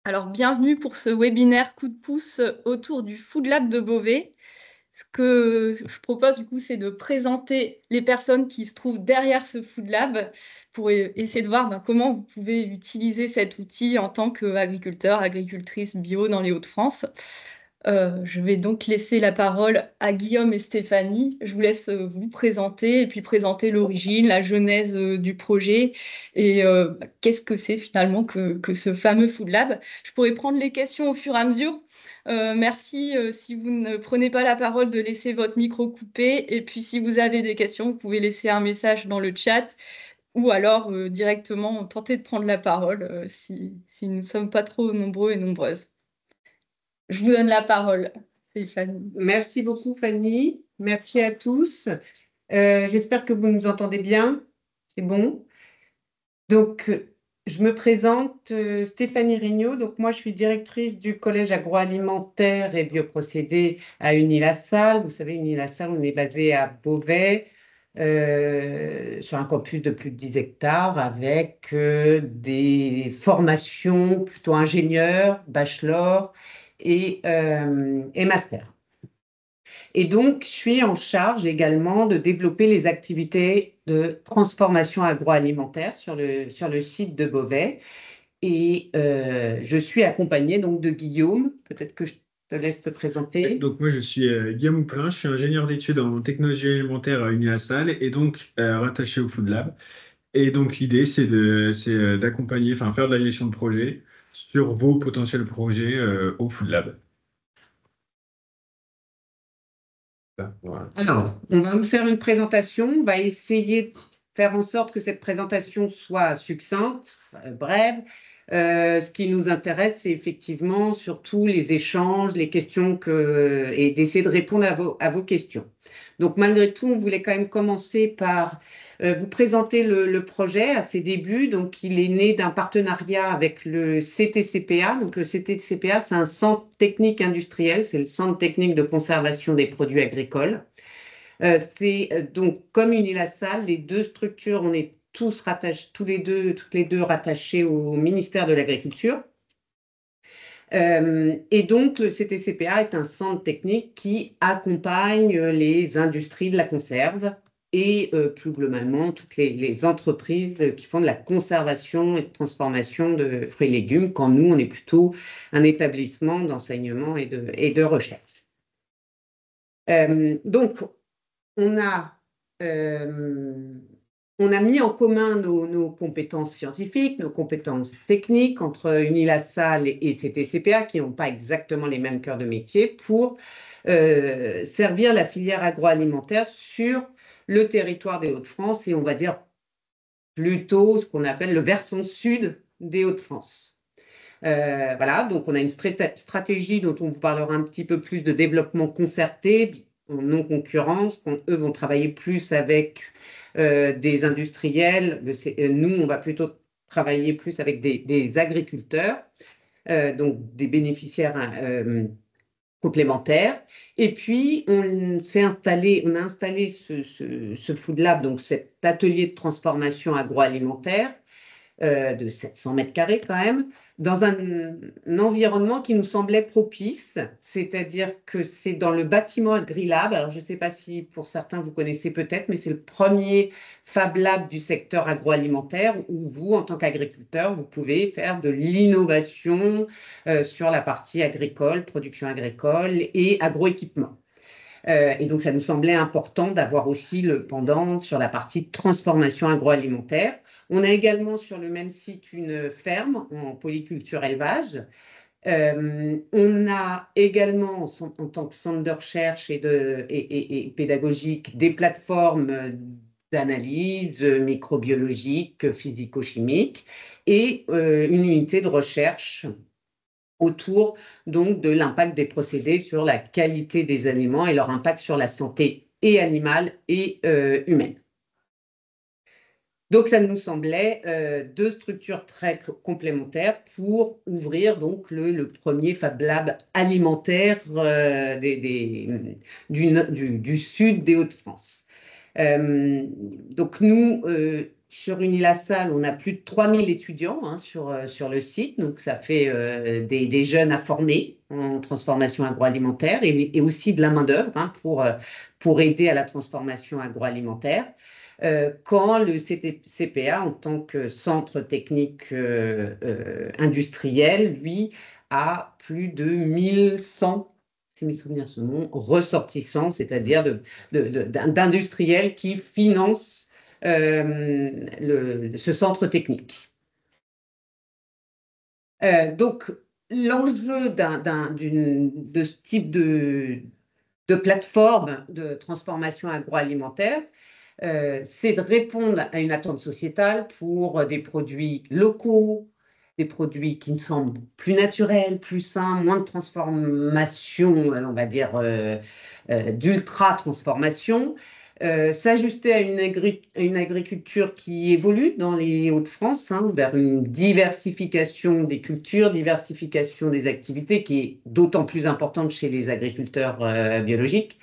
Alors, bienvenue pour ce webinaire coup de pouce autour du Food Lab de Beauvais. Ce que je propose, du coup, c'est de présenter les personnes qui se trouvent derrière ce Food Lab pour essayer de voir comment vous pouvez utiliser cet outil en tant qu'agriculteur, agricultrice bio dans les Hauts-de-France. Je vais donc laisser la parole à Guillaume et Stéphanie. Je vous laisse vous présenter et puis présenter l'origine, la genèse du projet et qu'est-ce que c'est finalement que ce fameux Food Lab. Je pourrais prendre les questions au fur et à mesure. Merci si vous ne prenez pas la parole de laisser votre micro coupé. Et puis si vous avez des questions, vous pouvez laisser un message dans le chat ou alors directement tenter de prendre la parole si nous ne sommes pas trop nombreux et nombreuses. Je vous donne la parole, Stéphanie. Merci beaucoup, Fanny. Merci à tous. J'espère que vous nous entendez bien. C'est bon. Donc, je me présente, Stéphanie Regnault. Donc, moi, je suis directrice du collège agroalimentaire et bioprocédés à Unis-la-Salle. Vous savez, Unis-la-Salle, on est basé à Beauvais, sur un campus de plus de 10 hectares avec des formations plutôt ingénieurs, bachelor et master. Et donc, je suis en charge également de développer les activités de transformation agroalimentaire sur le site de Beauvais. Et je suis accompagnée donc de Guillaume. Peut-être que je te laisse te présenter. Donc moi je suis Guillaume Houplin, je suis ingénieur d'études en technologie alimentaire à Unilassal et donc rattaché au Food Lab. Et donc l'idée d'accompagner, enfin faire de la gestion de projet sur vos potentiels projets au Food Lab. Voilà. Alors, on va vous faire une présentation. On va essayer de faire en sorte que cette présentation soit succincte, brève. Ce qui nous intéresse, c'est effectivement surtout les échanges, les questions et d'essayer de répondre à vos questions. Donc, malgré tout, on voulait quand même commencer par vous présenter le projet à ses débuts. Donc, il est né d'un partenariat avec le CTCPA. Donc, le CTCPA, c'est un centre technique industriel, c'est le centre technique de conservation des produits agricoles. Donc, comme Unilassal, les deux structures, on est tous rattachés, toutes les deux rattachés au ministère de l'Agriculture. Et donc, le CTCPA est un centre technique qui accompagne les industries de la conserve et plus globalement toutes les entreprises qui font de la conservation et de transformation de fruits et légumes, quand nous, on est plutôt un établissement d'enseignement et de recherche. Donc, on a mis en commun nos compétences scientifiques, nos compétences techniques entre Unilassal et CTCPA, qui n'ont pas exactement les mêmes cœurs de métier, pour servir la filière agroalimentaire sur le territoire des Hauts-de-France et on va dire plutôt ce qu'on appelle le versant sud des Hauts-de-France. Voilà, donc on a une stratégie dont on vous parlera un petit peu plus de développement concerté, en non-concurrence, quand eux vont travailler plus avec des industriels. Nous, on va plutôt travailler plus avec des agriculteurs, donc des bénéficiaires complémentaires. Et puis, on a installé ce Food Lab, donc cet atelier de transformation agroalimentaire, de 700 mètres carrés quand même, dans un environnement qui nous semblait propice, c'est-à-dire que c'est dans le bâtiment AgriLab. Alors, je ne sais pas si pour certains vous connaissez peut-être, mais c'est le premier Fab Lab du secteur agroalimentaire où vous, en tant qu'agriculteur, vous pouvez faire de l'innovation sur la partie agricole, production agricole et agroéquipement. Et donc, ça nous semblait important d'avoir aussi le pendant sur la partie transformation agroalimentaire. On a également sur le même site une ferme en polyculture élevage. On a également, en tant que centre de recherche et pédagogique, des plateformes d'analyse microbiologique, physico-chimique et une unité de recherche autour donc de l'impact des procédés sur la qualité des aliments et leur impact sur la santé et animale et humaine. Donc, ça nous semblait deux structures très complémentaires pour ouvrir donc le premier Fab Lab alimentaire du sud des Hauts-de-France. Donc, nous, sur Unilassal, on a plus de 3000 étudiants hein, sur le site, donc ça fait des jeunes à former en transformation agroalimentaire et aussi de la main-d'œuvre hein, pour aider à la transformation agroalimentaire. Quand le CPA, en tant que centre technique industriel, lui, a plus de 1100, si mes souvenirs sont bons, ressortissants, c'est-à-dire d'industriels qui financent ce centre technique. Donc, l'enjeu de ce type de plateforme de transformation agroalimentaire, c'est de répondre à une attente sociétale pour des produits locaux, des produits qui me semblent plus naturels, plus sains, moins de transformation, on va dire, d'ultra-transformation, s'ajuster à une agriculture qui évolue dans les Hauts-de-France hein, vers une diversification des cultures, diversification des activités qui est d'autant plus importante chez les agriculteurs biologiques.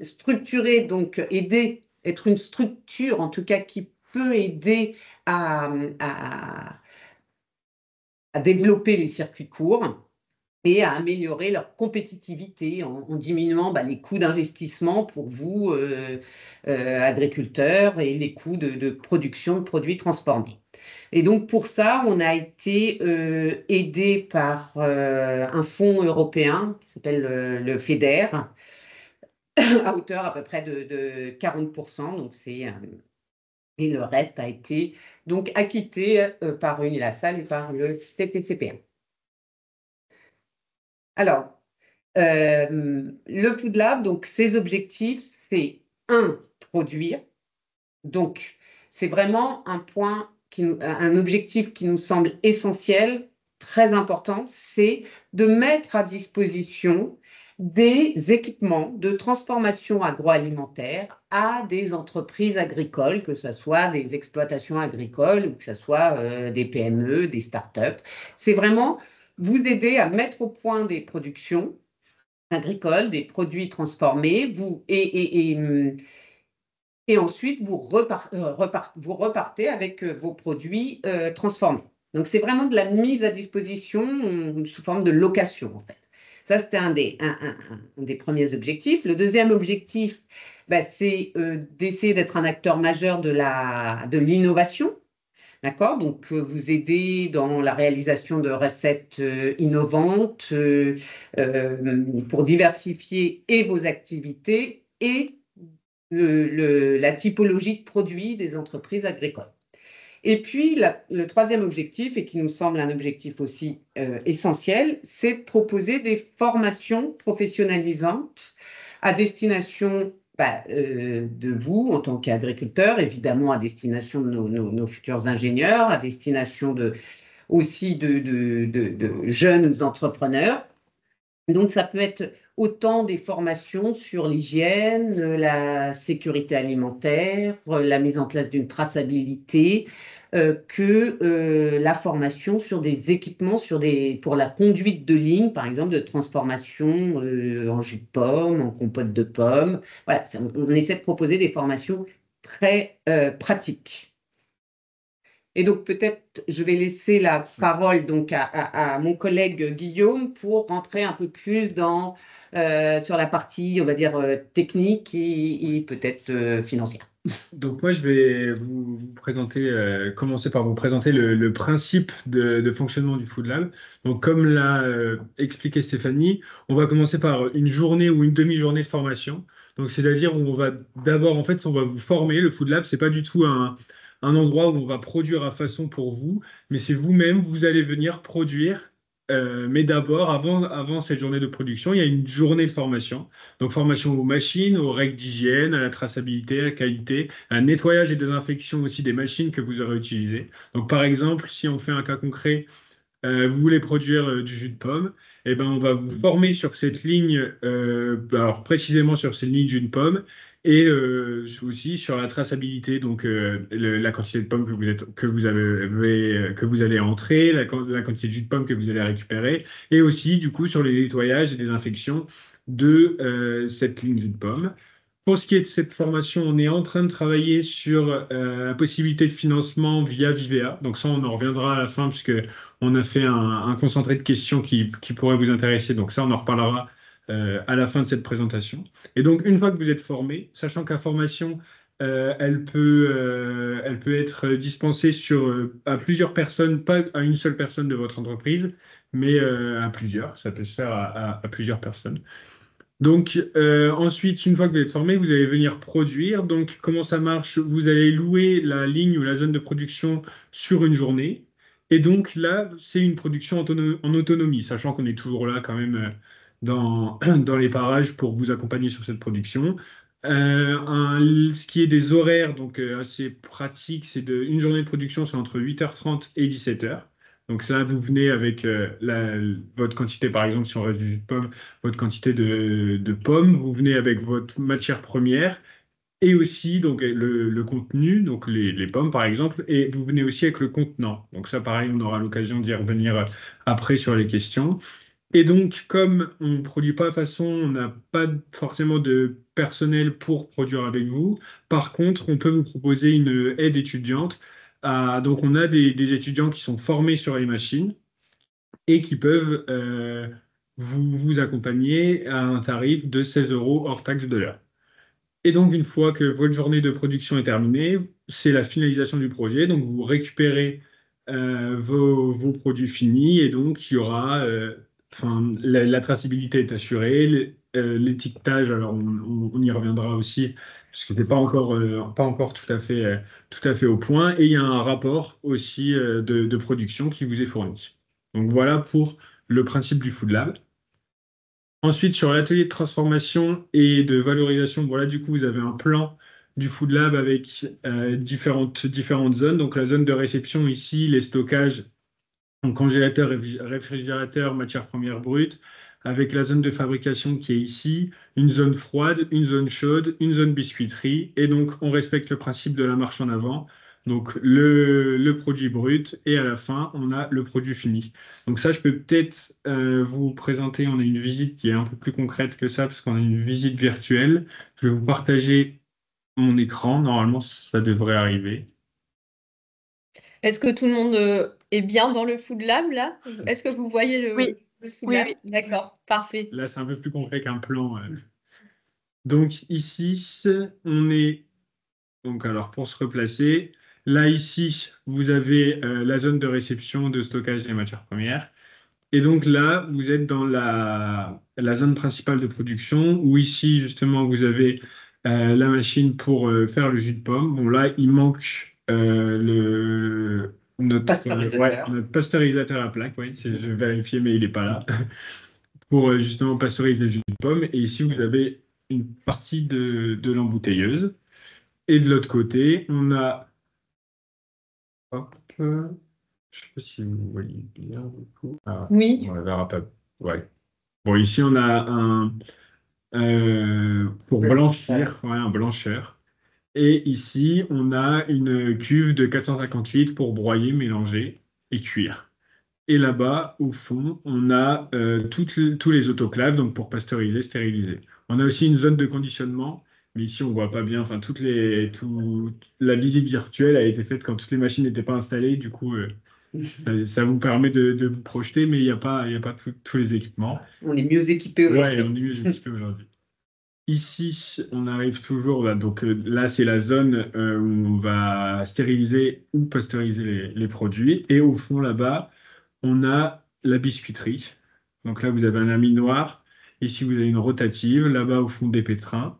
Structurer, donc aider, être une structure en tout cas qui peut aider à développer les circuits courts et à améliorer leur compétitivité en diminuant les coûts d'investissement pour vous, agriculteurs, et les coûts de production de produits transformés. Et donc pour ça, on a été aidé par un fonds européen qui s'appelle le FEDER, à hauteur à peu près de 40%. Donc et le reste a été donc acquitté par Unilassal et par le CPCPA. Alors, le Food Lab, donc ses objectifs, c'est produire. Donc, c'est vraiment un objectif qui nous semble essentiel, très important, c'est de mettre à disposition des équipements de transformation agroalimentaire à des entreprises agricoles, que ce soit des exploitations agricoles ou que ce soit des PME, des startups. C'est vraiment vous aider à mettre au point des productions agricoles, des produits transformés, et ensuite vous repartez avec vos produits transformés. Donc c'est vraiment de la mise à disposition sous forme de location en fait. Ça, c'était un des premiers objectifs. Le deuxième objectif, c'est d'essayer d'être un acteur majeur de l'innovation. D'accord? Donc, vous aider dans la réalisation de recettes innovantes pour diversifier et vos activités et la typologie de produits des entreprises agricoles. Et puis, le troisième objectif, et qui nous semble un objectif aussi essentiel, c'est de proposer des formations professionnalisantes à destination de vous, en tant qu'agriculteurs, évidemment à destination de nos futurs ingénieurs, à destination aussi de jeunes entrepreneurs. Donc, ça peut être autant des formations sur l'hygiène, la sécurité alimentaire, la mise en place d'une traçabilité, que la formation sur des équipements pour la conduite de ligne, par exemple, de transformation en jus de pomme, en compote de pomme. Voilà, on essaie de proposer des formations très pratiques. Et donc, peut-être, je vais laisser la parole donc, à mon collègue Guillaume pour rentrer un peu plus sur la partie, on va dire, technique et peut-être financière. Donc moi, je vais vous présenter, commencer par vous présenter le principe de fonctionnement du Food Lab. Donc comme l'a expliqué Stéphanie, on va commencer par une journée ou une demi-journée de formation. Donc c'est-à-dire où on va d'abord, en fait, on va vous former. Le Food Lab, c'est pas du tout un endroit où on va produire à façon pour vous, mais c'est vous-même, vous allez venir produire. Mais d'abord, avant cette journée de production, il y a une journée de formation. Donc, formation aux machines, aux règles d'hygiène, à la traçabilité, à la qualité, à un nettoyage et désinfection aussi des machines que vous aurez utilisées. Donc, par exemple, si on fait un cas concret, vous voulez produire du jus de pomme, eh ben, on va vous former sur cette ligne, alors précisément sur cette ligne jus de pomme, et aussi sur la traçabilité, donc la quantité de pommes que vous allez entrer, la quantité de jus de pomme que vous allez récupérer, et aussi du coup sur les nettoyages et désinfections de cette ligne jus de pomme. Pour ce qui est de cette formation, on est en train de travailler sur la possibilité de financement via Vivea. Donc ça, on en reviendra à la fin puisque on a fait un concentré de questions qui pourrait vous intéresser. Donc ça, on en reparlera à la fin de cette présentation. Et donc, une fois que vous êtes formé, sachant que la formation, elle peut être dispensée à plusieurs personnes, pas à une seule personne de votre entreprise, mais à plusieurs. Ça peut se faire à plusieurs personnes. Donc, ensuite, une fois que vous êtes formé, vous allez venir produire. Donc, comment ça marche? Vous allez louer la ligne ou la zone de production sur une journée. Et donc, là, c'est une production en autonomie, sachant qu'on est toujours là quand même dans les parages pour vous accompagner sur cette production. Ce qui est des horaires, donc assez pratique, une journée de production, c'est entre 8h30 et 17h. Donc là, vous venez avec votre quantité, par exemple, si on reste du pomme, votre quantité de pommes, vous venez avec votre matière première et aussi donc le contenu, donc les pommes par exemple, et vous venez aussi avec le contenant. Donc ça, pareil, on aura l'occasion d'y revenir après sur les questions. Et donc, comme on ne produit pas de façon, on n'a pas forcément de personnel pour produire avec vous. Par contre, on peut vous proposer une aide étudiante. Donc, on a des étudiants qui sont formés sur les machines et qui peuvent vous accompagner à un tarif de 16 euros hors taxe de l'heure. Et donc, une fois que votre journée de production est terminée, c'est la finalisation du projet. Donc, vous récupérez vos produits finis et donc il y aura, enfin, la traçabilité est assurée, l'étiquetage, alors on y reviendra aussi, parce que c'est pas encore tout à fait au point. Et il y a un rapport aussi de production qui vous est fourni. Donc, voilà pour le principe du Food Lab. Ensuite, sur l'atelier de transformation et de valorisation, voilà, du coup, vous avez un plan du Food Lab avec différentes zones. Donc, la zone de réception ici, les stockages, donc congélateur, réfrigérateur, matière première brute, avec la zone de fabrication qui est ici, une zone froide, une zone chaude, une zone biscuiterie. Et donc, on respecte le principe de la marche en avant. Donc, le produit brut et à la fin, on a le produit fini. Donc ça, je peux peut-être vous présenter. On a une visite qui est un peu plus concrète que ça, parce qu'on a une visite virtuelle. Je vais vous partager mon écran. Normalement, ça devrait arriver. Est-ce que tout le monde est bien dans le Food Lab là? Est-ce que vous voyez Oui, le Food oui, Lab? oui. D'accord, parfait. Là, c'est un peu plus concret qu'un plan. Donc ici, on est. Donc alors pour se replacer, là ici, vous avez la zone de réception, de stockage des matières premières. Et donc là, vous êtes dans la zone principale de production, où ici, justement, vous avez la machine pour faire le jus de pomme. Bon, là, il manque Pasteurisateur. notre pasteurisateur à plaque. Oui, je vais vérifier, mais il n'est pas là. Pour justement pasteuriser le jus de pomme. Et ici, vous avez une partie de l'embouteilleuse. Et de l'autre côté, on a... Hop, je ne sais pas si vous voyez bien, du coup. Ah, Oui. on ne verra pas. Ouais. Bon, ici, on a pour blanchir, ouais, un blancheur. Et ici, on a une cuve de 450 litres pour broyer, mélanger et cuire. Et là-bas, au fond, on a tous les autoclaves, donc pour pasteuriser, stériliser. On a aussi une zone de conditionnement, mais ici, on ne voit pas bien. Enfin, la visite virtuelle a été faite quand toutes les machines n'étaient pas installées. Du coup, ça vous permet de vous projeter, mais il y a pas tous les équipements. On est mieux équipé Ouais, aujourd'hui. on est mieux équipé aujourd'hui. Ici, on arrive toujours, là, donc là, c'est la zone où on va stériliser ou pasteuriser les produits. Et au fond, là-bas, on a la biscuiterie. Donc là, vous avez un ami noir. Ici, vous avez une rotative. Là-bas, au fond, des pétrins.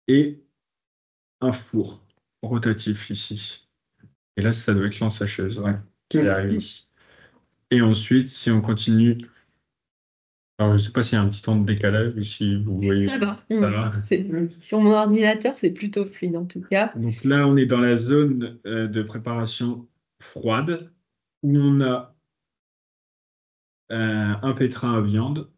Et un four rotatif ici. Et là, ça doit être l'ensacheuse, ouais, qui arrive ici. Et ensuite, si on continue. Alors, je ne sais pas s'il y a un petit temps de décalage ou si vous voyez. Ça va. Ça va. Sur mon ordinateur, c'est plutôt fluide en tout cas. Donc là, on est dans la zone de préparation froide où on a un pétrin à viande.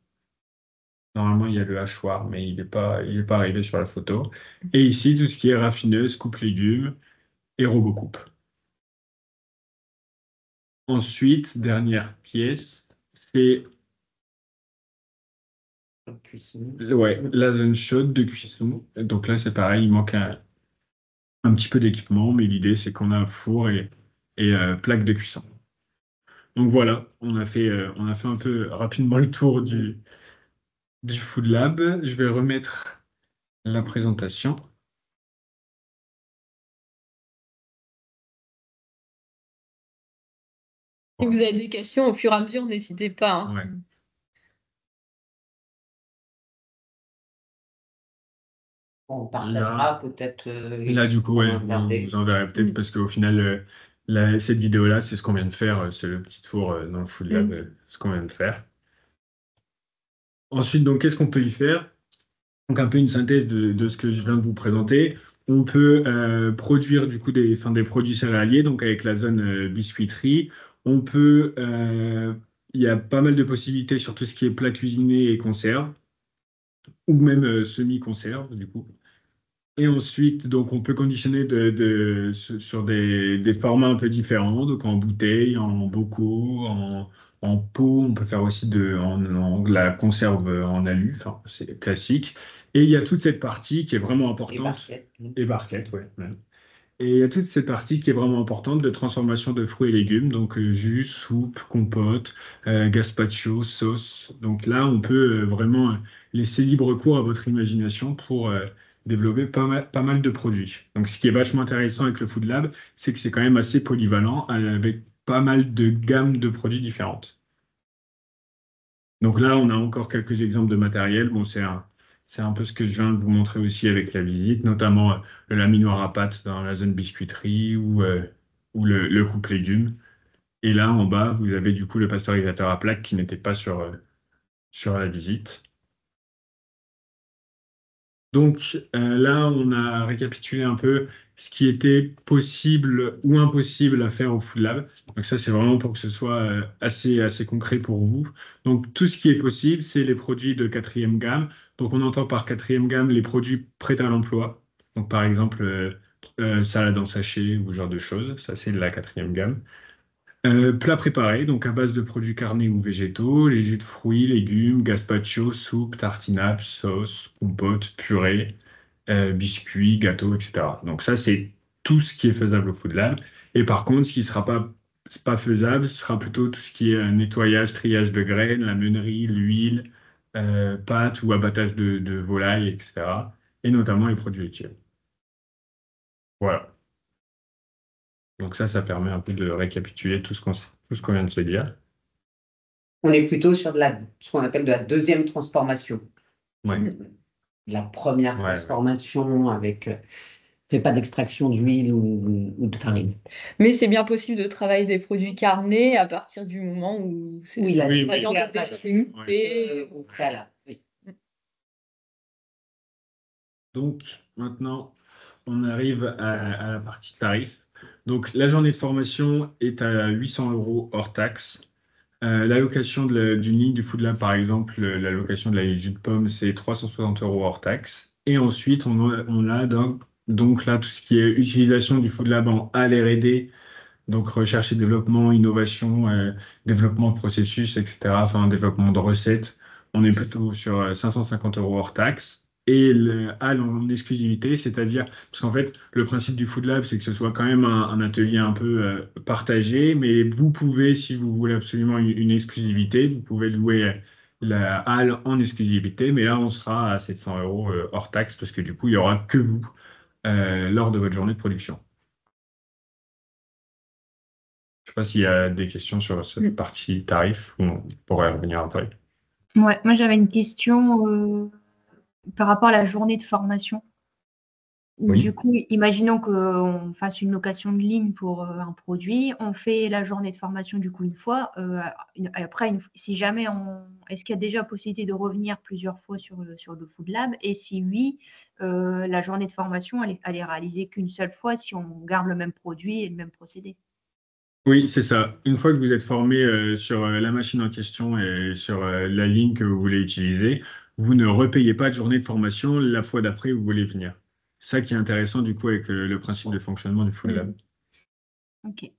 Normalement, il y a le hachoir, mais il est pas arrivé sur la photo. Et ici, tout ce qui est raffineuse, coupe légumes et robocoupe. Ensuite, dernière pièce, c'est Cuisson. Ouais, la zone chaude de cuisson. Donc là, c'est pareil, il manque un petit peu d'équipement, mais l'idée, c'est qu'on a un four et plaque de cuisson. Donc voilà, on a fait un peu rapidement le tour du Food Lab. Je vais remettre la présentation. Si vous avez des questions au fur et à mesure, n'hésitez pas, hein. Ouais. On partagera peut-être. Là, du coup, ouais, regarder. vous en verrez peut-être parce qu'au final, cette vidéo-là, c'est ce qu'on vient de faire. C'est le petit tour dans le Food Lab, ce qu'on vient de faire. Ensuite, donc, qu'est-ce qu'on peut y faire? Donc, un peu une synthèse de ce que je viens de vous présenter. On peut produire du coup des produits céréaliers, donc avec la zone biscuiterie. On peut, il y a pas mal de possibilités sur tout ce qui est plat cuisiné et conserve, ou même semi-conserve, du coup. Et ensuite, donc, on peut conditionner sur des formats un peu différents, donc en bouteille, en bocaux, en pot. On peut faire aussi de la conserve en alu, enfin, c'est classique. Et il y a toute cette partie qui est vraiment Et importante. barquette. Et barquette, ouais. Même. Et il y a toute cette partie qui est vraiment importante de transformation de fruits et légumes, donc jus, soupe, compote, gazpacho, sauce. Donc là, on peut vraiment laisser libre cours à votre imagination pour développer pas mal de produits. Donc ce qui est vachement intéressant avec le Food Lab, c'est que c'est quand même assez polyvalent avec pas mal de gammes de produits différentes. Donc là, on a encore quelques exemples de matériel. Bon, c'est un peu ce que je viens de vous montrer aussi avec la visite, notamment le laminoir à pâte dans la zone biscuiterie ou le coupe légumes. Et là, en bas, vous avez du coup le pasteurisateur à plaque qui n'était pas sur la visite. Donc là, on a récapitulé un peu ce qui était possible ou impossible à faire au Food Lab. Donc ça, c'est vraiment pour que ce soit assez concret pour vous. Donc tout ce qui est possible, c'est les produits de quatrième gamme. Donc on entend par quatrième gamme les produits prêts à l'emploi. Donc par exemple, salade en sachet ou ce genre de choses. Ça, c'est de la quatrième gamme. Plats préparés, donc à base de produits carnés ou végétaux, les jus de fruits, légumes, gazpacho, soupe, tartinade, sauce, compote, purée, biscuits, gâteaux, etc. Donc ça, c'est tout ce qui est faisable au Food Lab. Et par contre, ce qui ne sera pas faisable, ce sera plutôt tout ce qui est nettoyage, triage de graines, la meunerie, l'huile, pâtes ou abattage de volaille, etc. Et notamment les produits laitiers. Voilà. Donc ça permet un peu de récapituler tout ce qu'on vient de se dire. On est plutôt sur ce qu'on appelle de la deuxième transformation. Ouais. La première Ouais, transformation avec fait pas d'extraction d'huile ou de farine. Mais c'est bien possible de travailler des produits carnés à partir du moment où Oui, la oui, viande est déjà coupée. au préalable. Oui. Donc maintenant, on arrive à la partie tarif. Donc la journée de formation est à 800 euros hors taxe. L'allocation d'une ligne du Food Lab, par exemple, l'allocation de la jus de pomme, c'est 360 euros hors taxe. Et ensuite, on a donc là tout ce qui est utilisation du Food Lab en R&D, donc recherche et développement, innovation, développement de processus, etc. Enfin, développement de recettes. On est plutôt sur 550 euros hors taxe. Et le HAL en exclusivité, c'est-à-dire, parce qu'en fait, le principe du Food Lab, c'est que ce soit quand même un atelier un peu partagé, mais vous pouvez, si vous voulez absolument une exclusivité, vous pouvez louer la HAL en exclusivité, mais là, on sera à 700 euros hors taxe, parce que du coup, il n'y aura que vous lors de votre journée de production. Je ne sais pas s'il y a des questions sur cette partie tarif, on pourrait revenir après. Ouais, moi j'avais une question par rapport à la journée de formation. Oui. Du coup, imaginons qu'on fasse une location de ligne pour un produit, on fait la journée de formation du coup une fois. Après, si jamais est-ce qu'il y a déjà possibilité de revenir plusieurs fois sur le Food Lab? Et si oui, la journée de formation, elle est réalisée qu'une seule fois si on garde le même produit et le même procédé. Oui, c'est ça. Une fois que vous êtes formé sur la machine en question et sur la ligne que vous voulez utiliser, vous ne repayez pas de journée de formation la fois d'après où vous voulez venir. Ça qui est intéressant du coup avec le principe de fonctionnement du Food Lab. Ok.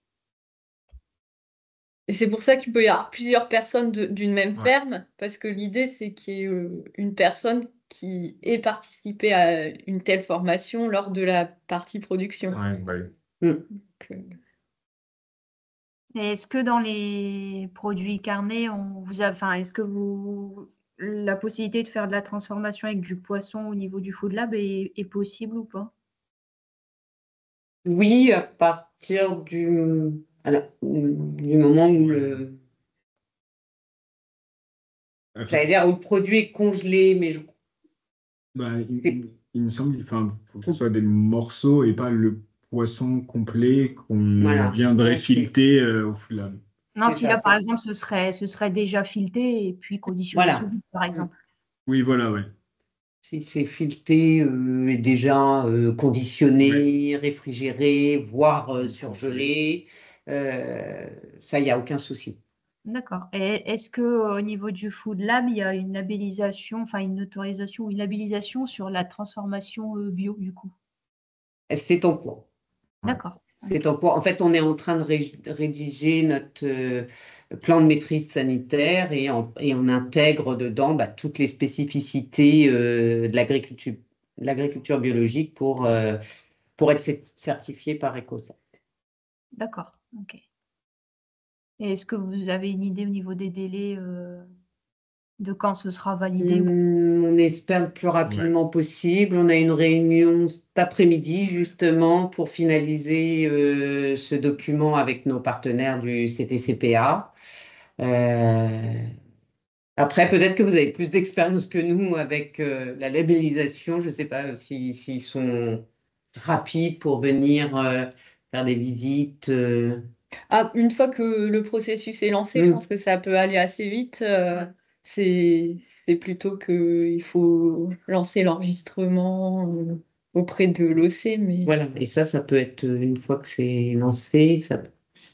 Et c'est pour ça qu'il peut y avoir plusieurs personnes d'une même Ouais. ferme, parce que l'idée, c'est qu'il y ait une personne qui ait participé à une telle formation lors de la partie production. Ouais, bah oui. Mm. Donc, Et est-ce que dans les produits carnés, enfin, est-ce que la possibilité de faire de la transformation avec du poisson au niveau du Food Lab est possible ou pas? Oui, à partir du moment où Enfin, j'allais dire où le produit est congelé, mais bah, c'est- il me semble qu'il faut que ce soit des morceaux et pas le poisson complet qu'on voilà. viendrait Donc, fileter au Food Lab. Non, c'est si ça, là, par exemple, ce serait déjà fileté et puis conditionné sous voilà. vide, par Mm. exemple. Oui, voilà, ouais. Si c'est fileté et déjà Ouais. conditionné, réfrigéré, voire surgelé, ça, il n'y a aucun souci. D'accord. Et est-ce que au niveau du Food Lab, il y a une labellisation, enfin une autorisation ou une labellisation sur la transformation bio, du coup? C'est en cours. Ouais. D'accord. C'est en cours. En fait, on est en train de rédiger notre plan de maîtrise sanitaire et on intègre dedans toutes les spécificités de l'agriculture biologique pour être certifié par EcoCert. D'accord. Ok. Et est-ce que vous avez une idée au niveau des délais de quand ce sera validé On espère le plus Ouais. rapidement possible. On a une réunion cet après-midi justement pour finaliser ce document avec nos partenaires du CTCPA. Euh, Après, peut-être que vous avez plus d'expérience que nous avec la labellisation. Je ne sais pas s'ils sont rapides pour venir faire des visites. une fois que le processus est lancé, je Hmm, pense que ça peut aller assez vite. C'est c'est plutôt qu'il faut lancer l'enregistrement auprès de l'OC, mais voilà. Et ça peut être une fois que c'est lancé,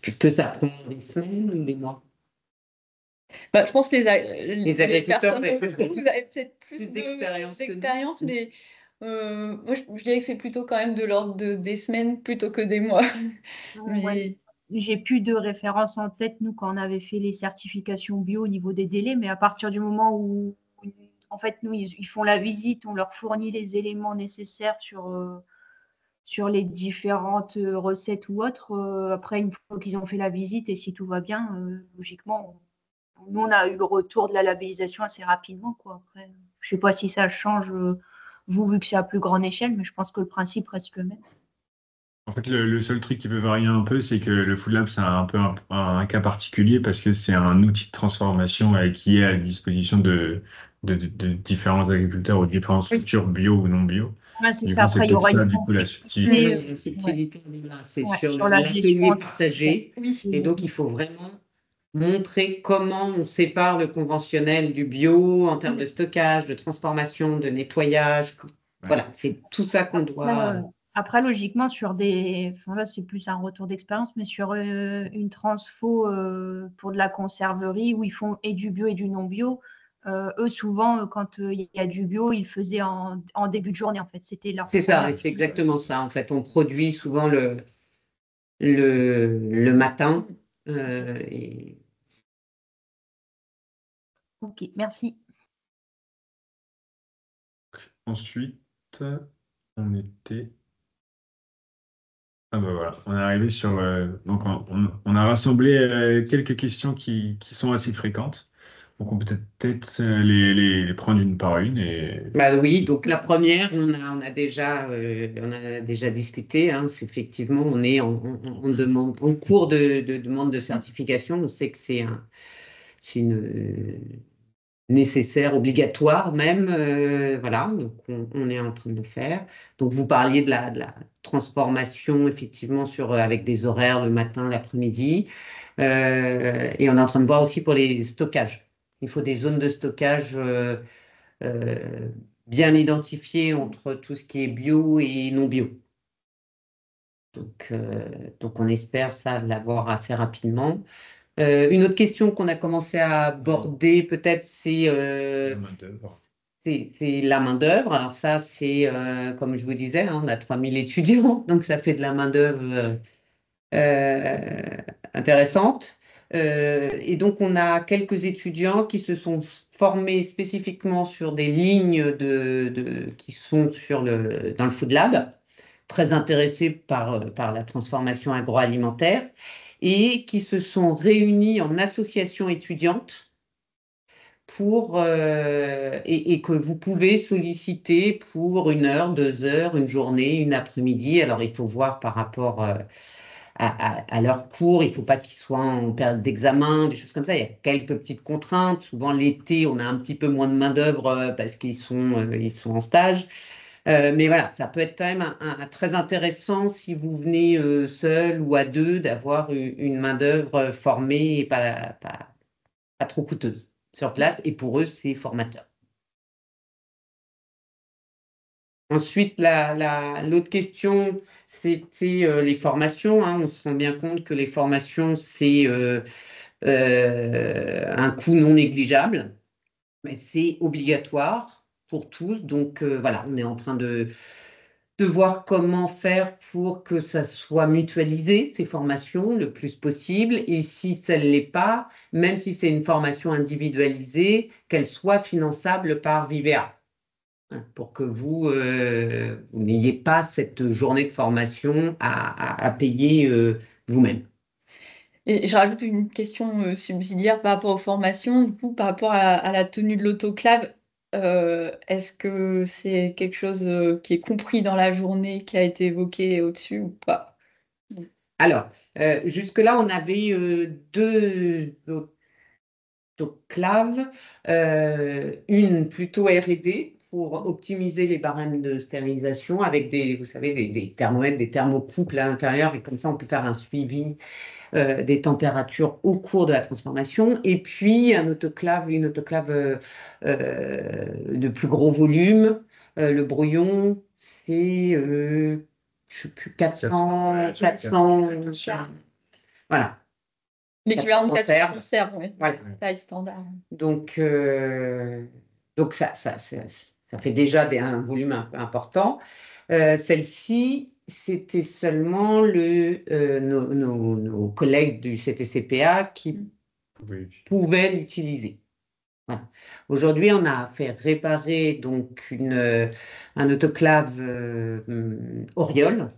est-ce que ça prend des semaines ou des mois? bah, je pense que Les les agriculteurs, personnes vous avez autour, vous avez peut-être plus plus d'expérience que nous. d'expérience, mais moi, je dirais que c'est plutôt quand même de l'ordre des semaines plutôt que des mois. Ouais. Mais J'ai plus de références en tête, nous, quand on avait fait les certifications bio au niveau des délais, mais à partir du moment où, en fait, nous, ils font la visite, on leur fournit les éléments nécessaires sur les différentes recettes ou autres. Après, une fois qu'ils ont fait la visite et si tout va bien, logiquement, nous, on a eu le retour de la labellisation assez rapidement, quoi. Après, je sais pas si ça change, vous, vu que c'est à plus grande échelle, mais je pense que le principe reste le même. En fait, le seul truc qui peut varier un peu, c'est que le Food Lab, c'est un peu un cas particulier parce que c'est un outil de transformation qui est à disposition de différents agriculteurs ou différentes oui, structures bio ou non bio. Ouais, c'est Du ça. coup, c'est Après, il y peut-être aura une ça, du coup, la complexité. subtilité. Ouais, L'effectivité, là, c'est ouais, sur sur la l'atelier gestion. partagé. oui. Et donc, il faut vraiment montrer comment on sépare le conventionnel du bio en termes de stockage, de transformation, de nettoyage. Ouais. Voilà, c'est tout ça qu'on doit. Après, logiquement, enfin là, c'est plus un retour d'expérience, mais sur une transfo pour de la conserverie où ils font et du bio et du non bio, eux, souvent, quand il y a du bio, ils le faisaient en début de journée, en fait. C'était leur C'est ça, première. et c'est exactement ça. En fait, on produit souvent le matin. Et Ok, merci. Ensuite, on était. Ah bah voilà, on est arrivé sur. Donc, on a rassemblé quelques questions qui sont assez fréquentes. Donc, on peut peut-être les prendre une par une et. bah oui, donc la première, on a déjà discuté. Hein, c'est effectivement, on est en cours de demande de certification. On sait que c'est une nécessaire, obligatoire même. Voilà, donc on est en train de le faire. Donc vous parliez de la transformation, effectivement, avec des horaires le matin, l'après-midi. Et on est en train de voir aussi pour les stockages. Il faut des zones de stockage euh, bien identifiées entre tout ce qui est bio et non bio. Donc on espère ça l'avoir assez rapidement. Une autre question qu'on a commencé à aborder, peut-être, La main-d'œuvre. c'est la main-d'œuvre. Alors, ça, c'est, comme je vous disais, hein, on a 3000 étudiants, donc ça fait de la main-d'œuvre intéressante. Et donc, on a quelques étudiants qui se sont formés spécifiquement sur des lignes qui sont dans le Food Lab, très intéressés par la transformation agroalimentaire, et qui se sont réunis en association étudiante et que vous pouvez solliciter pour 1 heure, 2 heures, une journée, une après-midi. Alors, il faut voir par rapport à leur cours. Il ne faut pas qu'ils soient en période d'examen, des choses comme ça. Il y a quelques petites contraintes. Souvent, l'été, on a un petit peu moins de main-d'œuvre parce qu'ils sont en stage. Mais voilà, ça peut être quand même très intéressant si vous venez seul ou à deux d'avoir une main-d'œuvre formée et pas trop coûteuse sur place. Et pour eux, c'est formateur. Ensuite, l'autre question, c'était les formations. On se rend bien compte que les formations, c'est un coût non négligeable, mais c'est obligatoire pour tous. Donc voilà, on est en train de voir comment faire pour que ça soit mutualisé, ces formations, le plus possible. Et si ça ne l'est pas, même si c'est une formation individualisée, qu'elle soit finançable par Vivea, pour que vous n'ayez pas cette journée de formation à payer vous-même. Et je rajoute une question subsidiaire par rapport aux formations, du coup, par rapport à la tenue de l'autoclave. Est-ce que c'est quelque chose qui est compris dans la journée, qui a été évoqué au-dessus ou pas? Alors, jusque-là, on avait 2 autoclaves, une plutôt R&D pour optimiser les barèmes de stérilisation avec vous savez, des thermomètres, des thermocouples à l'intérieur, et comme ça, on peut faire un suivi des températures au cours de la transformation. Et puis, une autoclave de plus gros volume. Le brouillon, c'est, je ne sais plus, 400. Voilà. L'équivalent de 400 conserves. conserves, oui. Voilà. Taille standard. Donc ça fait déjà un volume important. Celle-ci, c'était seulement nos collègues du CTCPA qui pouvaient l'utiliser. Voilà. Aujourd'hui, on a fait réparer donc un autoclave Oriole,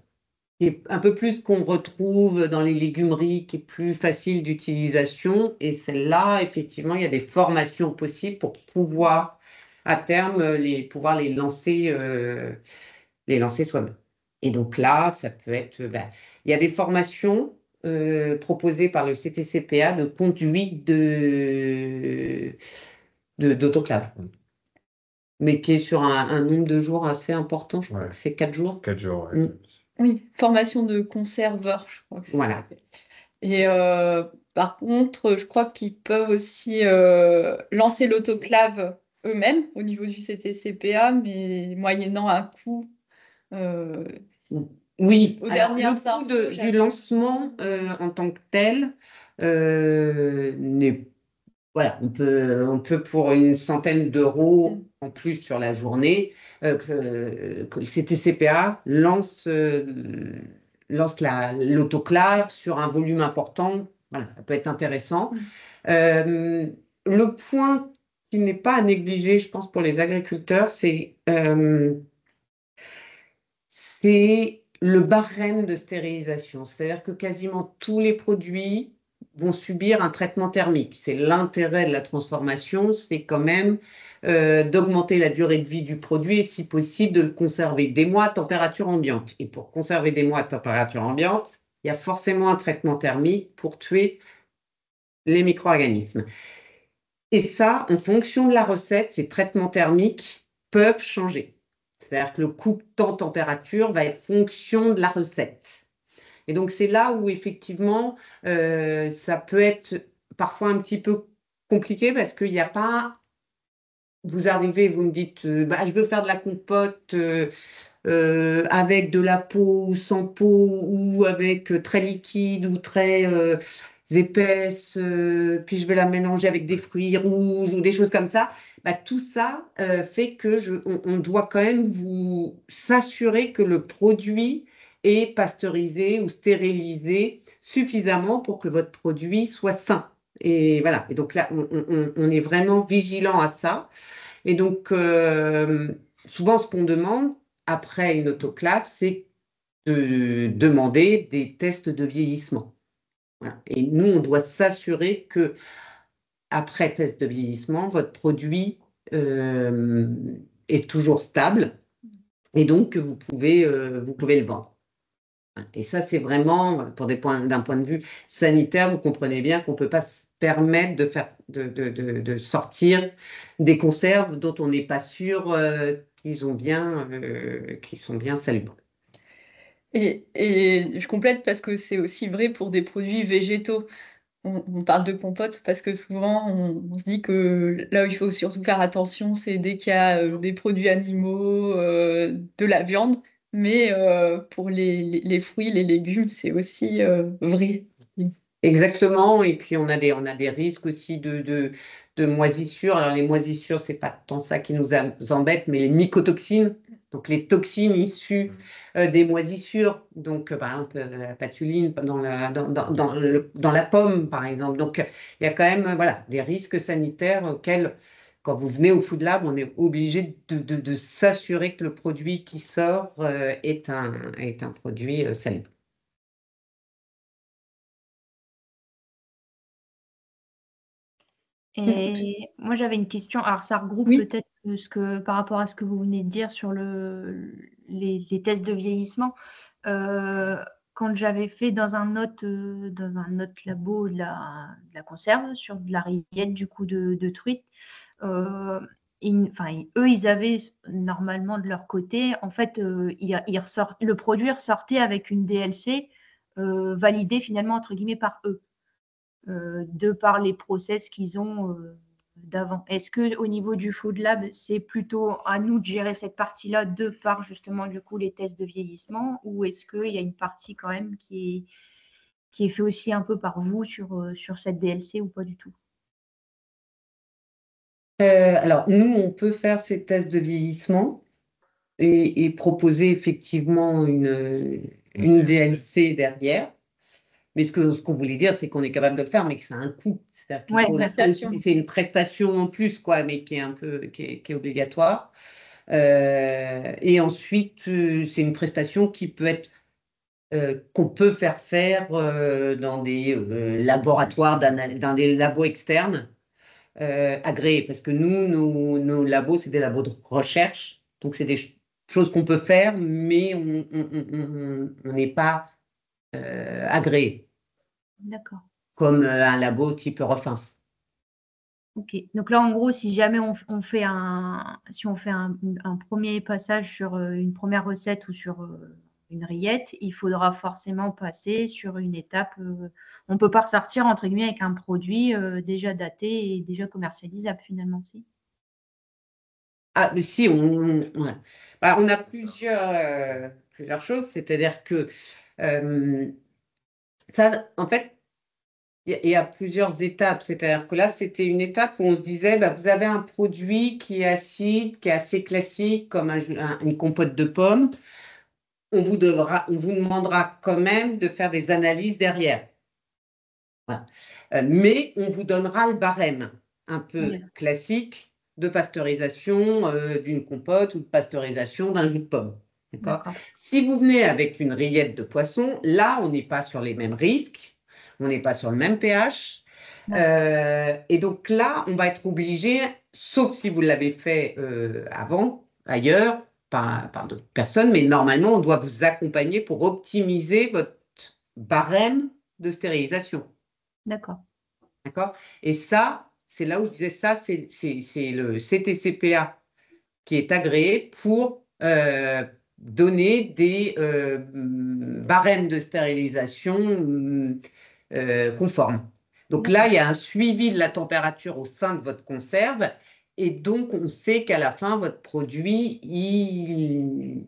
qui est un peu plus qu'on retrouve dans les légumeries, qui est plus facile d'utilisation. Et celle-là, effectivement, il y a des formations possibles pour pouvoir, à terme, pouvoir les lancer soi-même. Et donc là, ça peut être... il y a des formations proposées par le CTCPA de conduite d'autoclave, mais qui est sur un nombre de jours assez important. Je crois que c'est 4 jours. 4 jours, ouais. Oui, formation de conserveur, je crois que c'est. Voilà. Et par contre, je crois qu'ils peuvent aussi lancer l'autoclave eux-mêmes au niveau du CTCPA, mais moyennant un coût. Oui, Aux alors dernières le coût infos, du j'avais- lancement en tant que tel n'est... Voilà, on peut pour une centaine d'euros en plus sur la journée, que le CTCPA lance l'autoclave sur un volume important. Voilà, ça peut être intéressant. Le point qui n'est pas à négliger, je pense, pour les agriculteurs, c'est le barème de stérilisation. C'est-à-dire que quasiment tous les produits vont subir un traitement thermique. C'est l'intérêt de la transformation, c'est quand même d'augmenter la durée de vie du produit et, si possible, de le conserver des mois à température ambiante. Et pour conserver des mois à température ambiante, il y a forcément un traitement thermique pour tuer les micro-organismes. Et ça, en fonction de la recette, ces traitements thermiques peuvent changer. C'est-à-dire que le coup temps-température va être fonction de la recette. Et donc, c'est là où, effectivement, ça peut être parfois un petit peu compliqué parce qu'il n'y a pas... Vous arrivez, vous me dites, je veux faire de la compote avec de la peau ou sans peau, ou avec très liquide ou très épaisse, puis je vais la mélanger avec des fruits rouges ou des choses comme ça. Tout ça fait que on doit quand même s'assurer que le produit et pasteuriser ou stériliser suffisamment pour que votre produit soit sain. Et voilà. Et donc là, on est vraiment vigilant à ça. Et donc, souvent, ce qu'on demande après une autoclave, c'est de demander des tests de vieillissement. Voilà. Et nous, on doit s'assurer que après test de vieillissement, votre produit est toujours stable et donc que vous pouvez le vendre. Et ça, c'est vraiment, d'un point de vue sanitaire, vous comprenez bien qu'on ne peut pas se permettre de sortir des conserves dont on n'est pas sûr qu'ils sont bien salubres. Et je complète parce que c'est aussi vrai pour des produits végétaux. On parle de compote parce que souvent on se dit que là où il faut surtout faire attention, c'est dès qu'il y a des produits animaux, de la viande, mais pour les fruits, les légumes, c'est aussi vrai. Exactement, et puis on a des risques aussi de moisissures. Alors les moisissures, c'est pas tant ça qui nous embête, mais les mycotoxines, donc les toxines issues des moisissures, donc par exemple la patuline dans la pomme, par exemple. Donc il y a quand même voilà, des risques sanitaires auxquels, quand vous venez au Food Lab, on est obligé de s'assurer que le produit qui sort est un produit salubre. Et moi, j'avais une question. Alors, ça regroupe Oui. peut-être par rapport à ce que vous venez de dire sur les tests de vieillissement. Quand j'avais fait dans un autre labo de la conserve sur de la rillette du coup de truite, eux, ils avaient normalement de leur côté, en fait, le produit ressortait avec une DLC validée finalement entre guillemets par eux. De par les process qu'ils ont d'avant. Est-ce qu'au niveau du Food Lab, c'est plutôt à nous de gérer cette partie-là de par justement du coup les tests de vieillissement, ou est-ce qu'il y a une partie quand même qui est fait aussi un peu par vous sur cette DLC ou pas du tout? Alors, nous, on peut faire ces tests de vieillissement et proposer effectivement une DLC derrière. Mais ce qu'on voulait dire, c'est qu'on est capable de le faire, mais que ça a un coût. C'est une prestation en plus, quoi, mais qui est obligatoire. Et ensuite, c'est une prestation qu'on peut faire dans des laboratoires, dans des labos externes agréés. Parce que nous, nos labos, c'est des labos de recherche. Donc, c'est des choses qu'on peut faire, mais on n'est pas agréé. D'accord. Comme un labo type Eurofins. Ok. Donc là, en gros, si jamais on fait si on fait un premier passage sur une première recette ou sur une rillette, il faudra forcément passer sur une étape. On ne peut pas ressortir entre guillemets avec un produit déjà daté et déjà commercialisable finalement, si. Ah, mais si, on a plusieurs choses, c'est-à-dire que ça, en fait, il y a plusieurs étapes. C'est-à-dire que là, c'était une étape où on se disait, vous avez un produit qui est acide, qui est assez classique, comme une compote de pommes. On vous demandera quand même de faire des analyses derrière. Voilà. Mais on vous donnera le barème un peu classique de pasteurisation d'une compote ou de pasteurisation d'un jus de pomme. D'accord. Si vous venez avec une rillette de poisson, là, on n'est pas sur les mêmes risques, on n'est pas sur le même pH. Et donc là, on va être obligé, sauf si vous l'avez fait avant, ailleurs, par d'autres personnes, mais normalement, on doit vous accompagner pour optimiser votre barème de stérilisation. D'accord. D'accord. Et ça, c'est là où je disais ça, c'est le CTCPA qui est agréé pour donner des barèmes de stérilisation conformes. Donc là, il y a un suivi de la température au sein de votre conserve et donc on sait qu'à la fin, votre produit,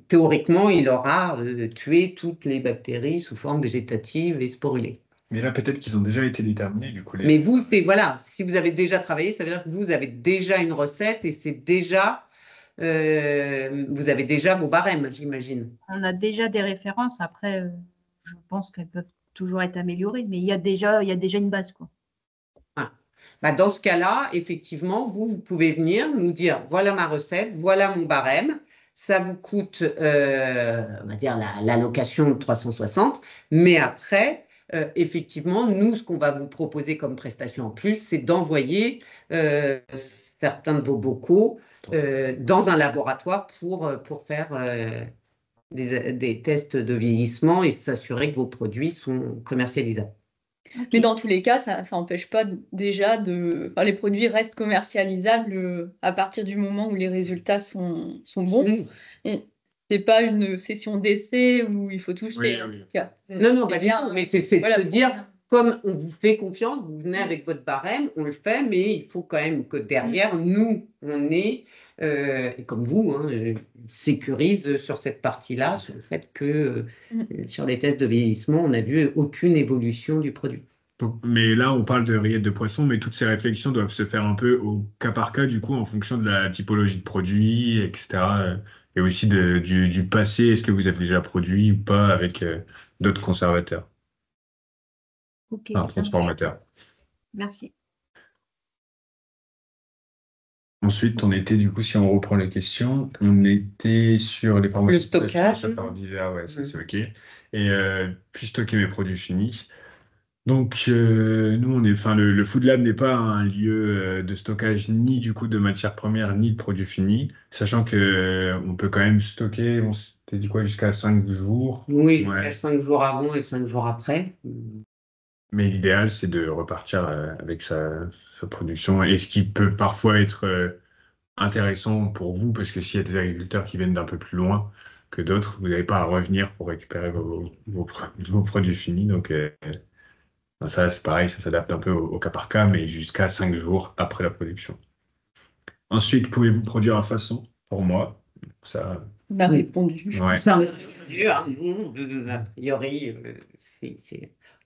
théoriquement, il aura tué toutes les bactéries sous forme végétative et sporulée. Mais là, peut-être qu'ils ont déjà été déterminés, du coup. Mais voilà, si vous avez déjà travaillé, ça veut dire que vous avez déjà une recette et c'est déjà vous avez déjà vos barèmes, j'imagine. On a déjà des références. Après, je pense qu'elles peuvent toujours être améliorées, mais il y a déjà une base, quoi. Ah. Bah, dans ce cas-là, effectivement, vous pouvez venir nous dire, voilà ma recette, voilà mon barème, ça vous coûte, on va dire, la location de 360, mais après, effectivement, nous, ce qu'on va vous proposer comme prestation en plus, c'est d'envoyer certains de vos bocaux dans un laboratoire pour faire des tests de vieillissement et s'assurer que vos produits sont commercialisables. Mais dans tous les cas, ça n'empêche pas déjà enfin, les produits restent commercialisables à partir du moment où les résultats sont bons. Mm. Et c'est pas une session d'essai où il faut toucher, Oui, en oui. tout cas. Non, C'est pas du bien, tout, mais c'est voilà, de se dire, comme on vous fait confiance, vous venez avec votre barème, on le fait, mais il faut quand même que derrière, nous, on est, et comme vous, hein, sécurise sur cette partie-là, sur le fait que sur les tests de vieillissement, on n'a vu aucune évolution du produit. Mais là, on parle de rillettes de poisson, mais toutes ces réflexions doivent se faire un peu au cas par cas, du coup, en fonction de la typologie de produit, etc. Et aussi du passé, est-ce que vous avez déjà produit ou pas avec d'autres conservateurs, Ok, enfin, ça marche. transformateurs. Merci. Ensuite, on était, du coup, si on reprend les questions, on était sur les formations. Le stockage. Ouais, ça c'est OK. Et puis stocker mes produits finis. Donc, nous, enfin, le Food Lab n'est pas un lieu de stockage ni du coup de matières premières ni de produits finis, sachant que on peut quand même stocker, on s'était dit quoi, jusqu'à 5 jours. Oui, Ouais. 5 jours avant et 5 jours après. Mais l'idéal, c'est de repartir avec sa production. Et ce qui peut parfois être intéressant pour vous, parce que s'il y a des agriculteurs qui viennent d'un peu plus loin que d'autres, vous n'avez pas à revenir pour récupérer vos produits finis. Donc, ça, c'est pareil, ça s'adapte un peu au cas par cas, mais jusqu'à 5 jours après la production. Ensuite, pouvez-vous produire à façon pour moi? Ça, On a répondu. ouais. Ça, a priori,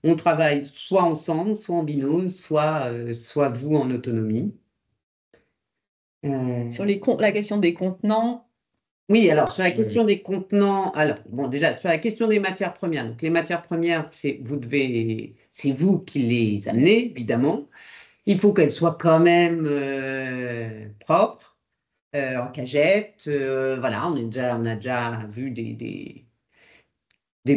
on travaille soit ensemble, soit en binôme, soit vous en autonomie. Sur la question des contenants, Oui, alors sur la question des contenants, alors bon, déjà sur la question des matières premières. Donc les matières premières, c'est vous qui les amenez, évidemment. Il faut qu'elles soient quand même propres, en cagette. Voilà, on a déjà vu des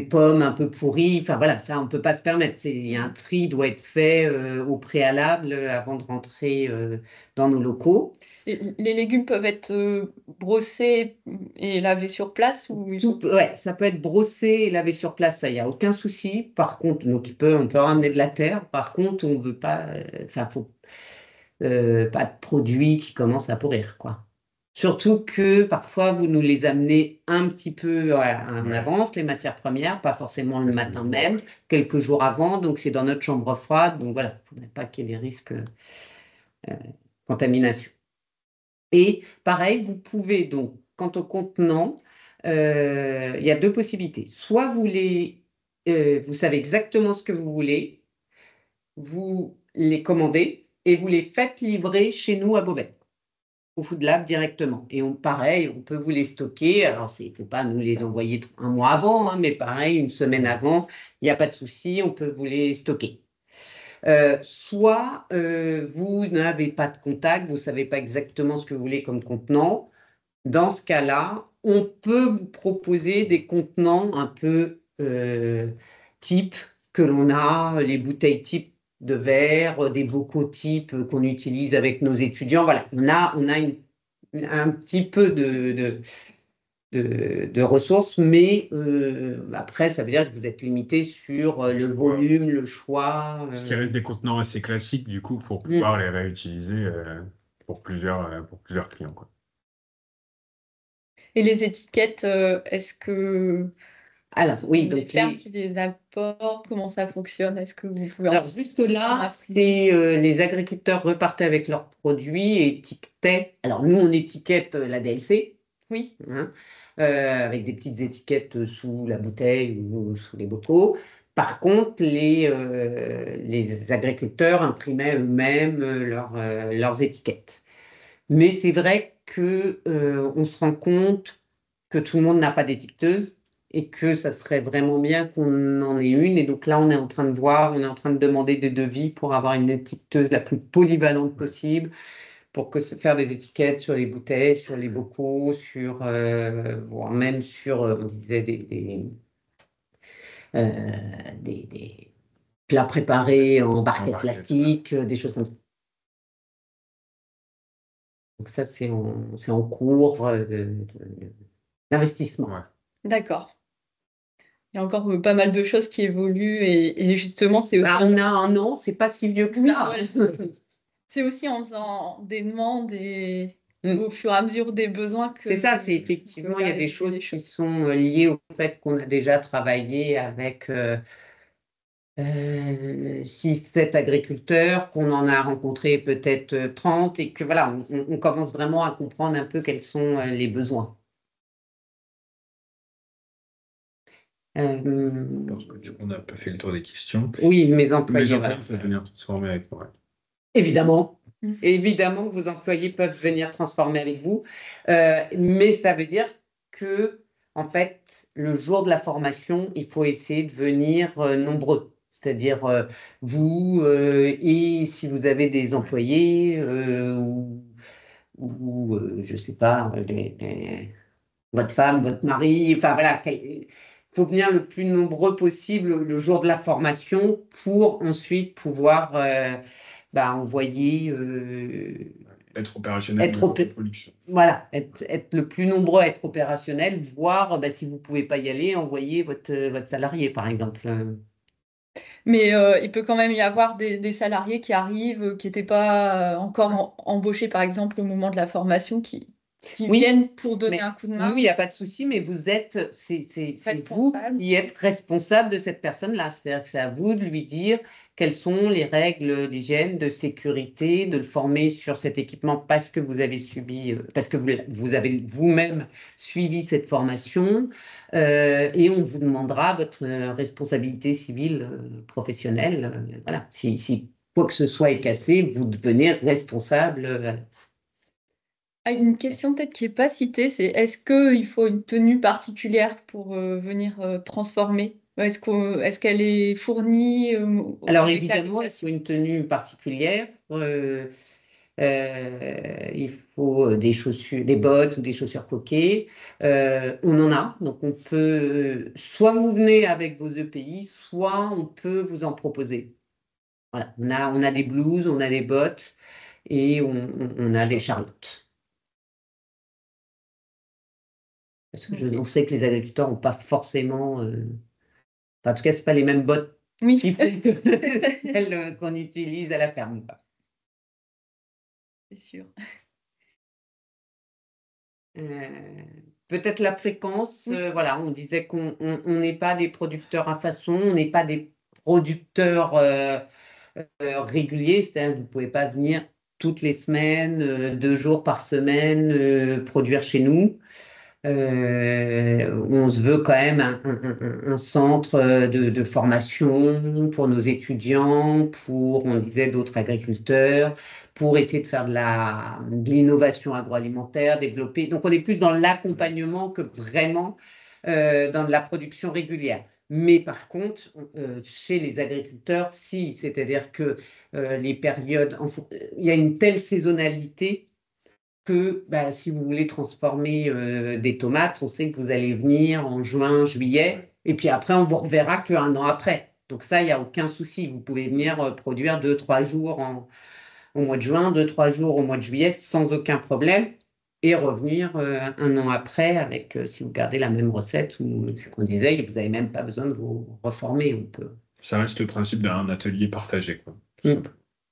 pommes un peu pourries. Enfin voilà, ça, on ne peut pas se permettre. Il y a un tri doit être fait au préalable avant de rentrer dans nos locaux. les légumes peuvent être brossés et lavés sur place ou Ouais, ça peut être brossé et lavé sur place, ça, il n'y a aucun souci. Par contre, donc on peut ramener de la terre. Par contre, on ne veut pas, enfin, faut pas de produits qui commencent à pourrir, quoi. Surtout que parfois, vous nous les amenez un petit peu en avance, les matières premières, pas forcément le matin même, quelques jours avant, donc c'est dans notre chambre froide, donc voilà, il ne faudrait pas qu'il y ait des risques de contamination. Et pareil, vous pouvez donc, quant au contenant, il y a deux possibilités. Soit vous savez exactement ce que vous voulez, vous les commandez et vous les faites livrer chez nous à Beauvais, au Food Lab directement. Et pareil, on peut vous les stocker. Alors, il ne faut pas nous les envoyer un mois avant, hein, mais pareil, une semaine avant, il n'y a pas de souci, on peut vous les stocker. Soit vous n'avez pas de contact, vous ne savez pas exactement ce que vous voulez comme contenant. Dans ce cas-là, on peut vous proposer des contenants un peu type que l'on a, les bouteilles type de verre, des bocaux type qu'on utilise avec nos étudiants. Voilà, on a un petit peu de ressources, mais après, ça veut dire que vous êtes limité sur le volume, le choix. Ce qui reste des contenants assez classiques, du coup, pour pouvoir les réutiliser pour plusieurs clients, quoi. Et les étiquettes, est-ce que Alors, oui, les donc fermes qui les apportent, comment ça fonctionne? Est-ce que vous pouvez alors, juste là, les agriculteurs repartaient avec leurs produits et étiquetaient. Alors, nous, on étiquette la DLC, Oui. hein, avec des petites étiquettes sous la bouteille ou sous les bocaux. Par contre, les agriculteurs imprimaient eux-mêmes leurs étiquettes. Mais c'est vrai que on se rend compte que tout le monde n'a pas d'étiqueteuse et que ça serait vraiment bien qu'on en ait une. Et donc là, on est en train de voir, on est en train de demander des devis pour avoir une étiqueteuse la plus polyvalente possible, pour faire des étiquettes sur les bouteilles, sur les bocaux, voire même sur, on disait, des plats préparés en barquette plastique, des choses comme ça. Donc ça, c'est en cours d'investissement. Ouais. D'accord. Il y a encore pas mal de choses qui évoluent et justement, c'est Bah, on a un an, c'est pas si vieux que Oui, ça. ouais. C'est aussi en faisant des demandes et au fur et à mesure des besoins que... C'est ça, c'est effectivement, il y a des choses qui sont liées au fait qu'on a déjà travaillé avec 6-7 agriculteurs, qu'on en a rencontré peut-être 30 et que voilà, on commence vraiment à comprendre un peu quels sont les besoins. Je pense que on a un peu fait le tour des questions. Oui, mes employés, Mes voilà. employés peuvent venir transformer avec moi. Évidemment. Mm. Évidemment que vos employés peuvent venir transformer avec vous, mais ça veut dire que, en fait, le jour de la formation, il faut essayer de venir nombreux. C'est-à-dire vous et si vous avez des employés ou je ne sais pas, votre femme, votre mari, enfin voilà, il faut venir le plus nombreux possible le jour de la formation pour ensuite pouvoir envoyer, Être opérationnel être le jour de production. voilà, être le plus nombreux à être opérationnel, voire si vous ne pouvez pas y aller, envoyer votre salarié, par exemple. Mais il peut quand même y avoir des salariés qui arrivent, qui n'étaient pas encore embauchés, par exemple, au moment de la formation, qui Oui, viennent pour donner mais un coup de main. oui, il n'y a pas de souci, mais c'est vous Responsable. qui êtes responsable de cette personne-là. C'est-à-dire que c'est à vous de lui dire quelles sont les règles d'hygiène, de sécurité, de le former sur cet équipement parce que vous avez subi, parce que vous avez vous-même suivi cette formation. Et on vous demandera votre responsabilité civile professionnelle. Voilà. Si quoi que ce soit est cassé, vous devenez responsable. Ah, une question peut-être qui n'est pas citée, c'est est-ce qu'il faut une tenue particulière pour venir transformer? Est-ce qu'elle est fournie Alors avec évidemment, il faut une tenue particulière. Il faut des chaussures, des bottes ou des chaussures coquées. On en a, donc on peut, soit vous venez avec vos EPI, soit on peut vous en proposer. Voilà, on a des blouses, on a des bottes et on a des charlottes. Parce que Ok. on sait que les agriculteurs n'ont pas forcément, enfin, en tout cas, c'est pas les mêmes bottes Oui. qu'il faut que celles qu'on utilise à la ferme, quoi. C'est sûr. Peut-être la fréquence, Oui. voilà, on disait qu'on n'est pas des producteurs à façon, on n'est pas des producteurs réguliers, c'est-à-dire que vous ne pouvez pas venir toutes les semaines, 2 jours par semaine, produire chez nous. On se veut quand même un centre de formation pour nos étudiants, pour, on disait, d'autres agriculteurs, pour essayer de faire de l'innovation agroalimentaire, développer. Donc, on est plus dans l'accompagnement que vraiment dans de la production régulière. Mais par contre, chez les agriculteurs, si, c'est-à-dire que les périodes, il y a une telle saisonnalité que si vous voulez transformer des tomates, on sait que vous allez venir en juin, juillet, et puis après, on vous reverra qu'un an après. Donc ça, il n'y a aucun souci. Vous pouvez venir produire 2-3 jours au mois de juin, 2-3 jours au mois de juillet, sans aucun problème, et revenir un an après avec, si vous gardez la même recette, ou ce qu'on disait, vous n'avez même pas besoin de vous reformer. On peut. Ça reste le principe d'un atelier partagé, quoi.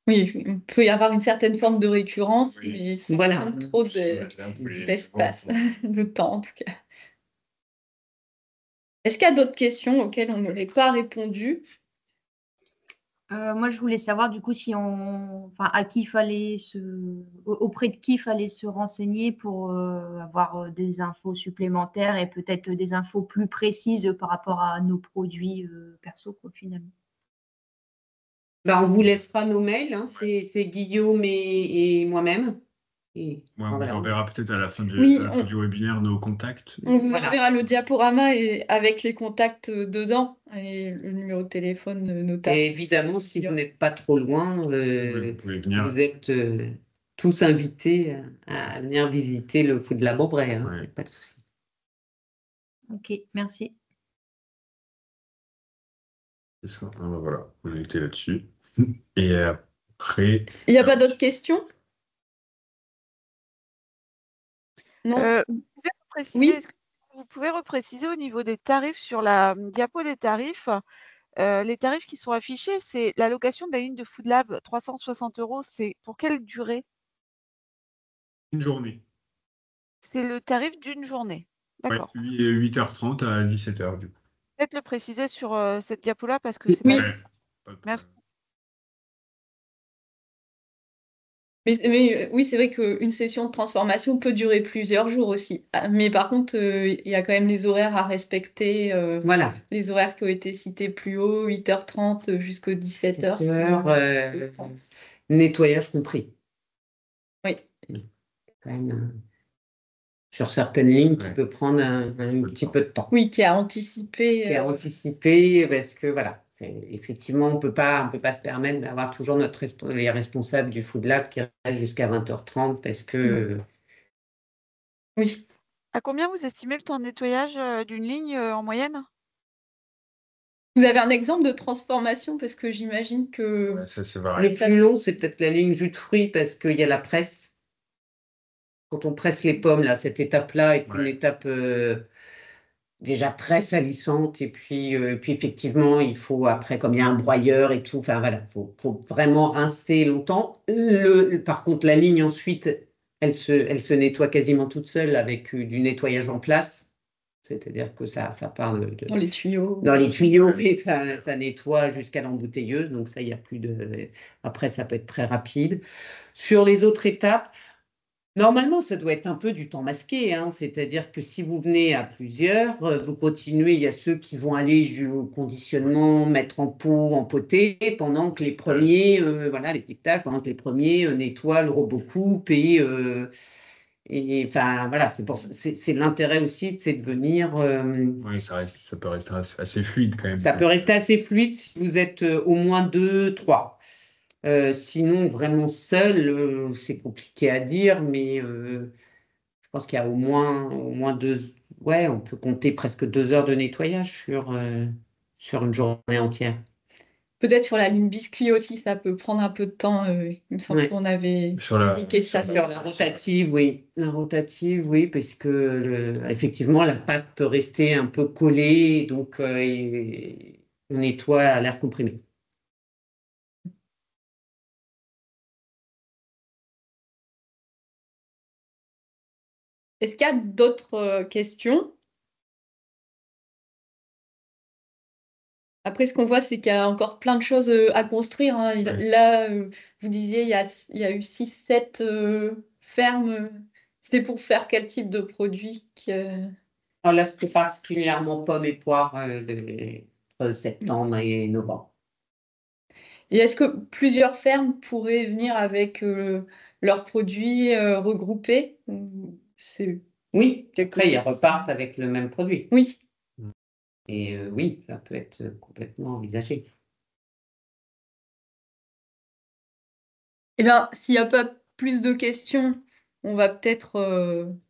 Oui, il peut y avoir une certaine forme de récurrence, Oui. mais sans Voilà. prendre trop d'espace, de temps en tout cas. Est-ce qu'il y a d'autres questions auxquelles on n'aurait pas répondu? Moi, je voulais savoir du coup enfin, à qui fallait auprès de qui il fallait se renseigner pour avoir des infos supplémentaires et peut-être des infos plus précises par rapport à nos produits perso, quoi, finalement. On vous laissera nos mails, hein, c'est Guillaume et moi-même. Et Ouais, on voilà. enverra peut-être à la fin Oui, du webinaire nos contacts. on vous Voilà. enverra le diaporama avec les contacts dedans et le numéro de téléphone notamment. Et évidemment, si vous n'êtes pas trop loin, Vous pouvez venir. vous êtes tous invités à venir visiter le Food Lab Aubray, hein, Ouais. pas de souci. Ok, merci. Voilà, on était là-dessus. Et après, Il n'y a pas d'autres questions? Non. Vous pouvez repréciser, Oui. est-ce que vous pouvez repréciser au niveau des tarifs sur la diapo des tarifs, les tarifs qui sont affichés, c'est la location de la ligne de Food Lab, 360 €, c'est pour quelle durée? une journée. C'est le tarif d'une journée. Ouais, D'accord. 8h30 à 17h du coup. Peut-être le préciser sur cette diapo-là parce que Oui. c'est pas. Ouais, pas de Merci. problème. Mais oui, c'est vrai qu'une session de transformation peut durer plusieurs jours aussi. Ah, mais par contre, il y a quand même les horaires à respecter, Voilà. les horaires qui ont été cités plus haut, 8h30 jusqu'à 17h. 7h, nettoyage compris. Oui. Quand même, sur certaines lignes, qui Ouais. peut prendre un petit peu de temps. Oui, qui a anticipé. Qui a anticipé, parce que voilà, effectivement, on peut pas se permettre d'avoir toujours les responsables du Food Lab qui restent jusqu'à 20h30 parce que Oui. À combien vous estimez le temps de nettoyage d'une ligne en moyenne? Vous avez un exemple de transformation parce que j'imagine que Ouais, ça c'est variable. le plus long, c'est peut-être la ligne jus de fruits parce qu'il y a la presse. Quand on presse les pommes, là, cette étape-là est une Ouais. étape déjà très salissante. Et puis effectivement, il faut après, comme il y a un broyeur et tout, enfin voilà, faut vraiment rincer longtemps. Par contre, la ligne ensuite, elle se nettoie quasiment toute seule avec du nettoyage en place. C'est-à-dire que ça part dans les tuyaux. dans les tuyaux, et ça nettoie jusqu'à l'embouteilleuse. Donc ça, il y a plus de. Après, ça peut être très rapide. Sur les autres étapes, normalement, ça doit être un peu du temps masqué, hein. C'est-à-dire que si vous venez à plusieurs, vous continuez, il y a ceux qui vont aller au conditionnement, mettre en pot, empoter, pendant que les premiers, voilà, l'étiquetage, pendant que les premiers nettoient le robot coupe et enfin voilà, c'est l'intérêt aussi, c'est de venir. Oui, ça peut rester assez fluide quand même. Ça peut rester assez fluide si vous êtes au moins 2, 3. Sinon, vraiment seul, c'est compliqué à dire, mais je pense qu'il y a au moins 2. Ouais, on peut compter presque 2 heures de nettoyage sur une journée entière. Peut-être sur la ligne biscuit aussi, ça peut prendre un peu de temps. Il me semble Ouais. qu'on avait Sur la- indiqué ça. Sur la rotative, oui. La rotative, oui, parce que effectivement, la pâte peut rester un peu collée, donc on nettoie à l'air comprimé. Est-ce qu'il y a d'autres questions? Après, ce qu'on voit, c'est qu'il y a encore plein de choses à construire, hein. Ouais. Là, vous disiez, il y a eu 6-7 fermes. C'était pour faire quel type de produit Alors là, c'était particulièrement pommes et poires entre septembre et novembre. Et est-ce que plusieurs fermes pourraient venir avec leurs produits regroupés? Oui, Quelque après, ils chose. repartent avec le même produit. Oui. Et oui, ça peut être complètement envisagé. Eh bien, s'il n'y a pas plus de questions, on va peut-être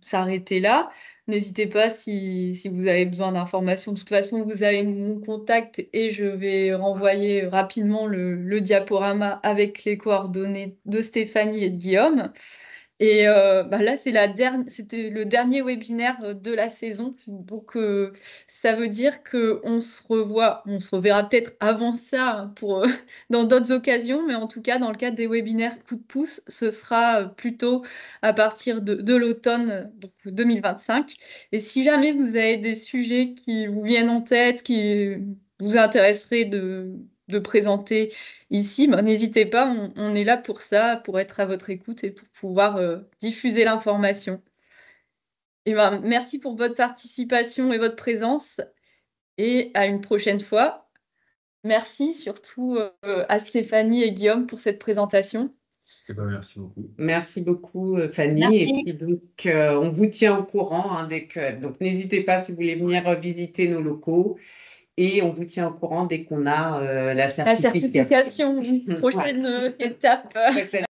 s'arrêter là. N'hésitez pas si vous avez besoin d'informations. De toute façon, vous avez mon contact et je vais renvoyer rapidement le diaporama avec les coordonnées de Stéphanie et de Guillaume. Et là, c'était le dernier webinaire de la saison. Donc, ça veut dire qu'on se reverra peut-être avant ça hein, dans d'autres occasions, mais en tout cas, dans le cadre des webinaires coup de pouce, ce sera plutôt à partir de l'automne, donc 2025. Et si jamais vous avez des sujets qui vous viennent en tête, qui vous intéresseraient de présenter ici, n'hésitez pas, on est là pour ça, pour être à votre écoute et pour pouvoir diffuser l'information. Et merci pour votre participation et votre présence et à une prochaine fois. Merci surtout à Stéphanie et Guillaume pour cette présentation. Eh ben, merci beaucoup. Merci beaucoup, Fanny. Merci. Et puis donc, on vous tient au courant donc n'hésitez pas si vous voulez venir visiter nos locaux. Et on vous tient au courant dès qu'on a la La certification. certification, prochaine étape. Excellent.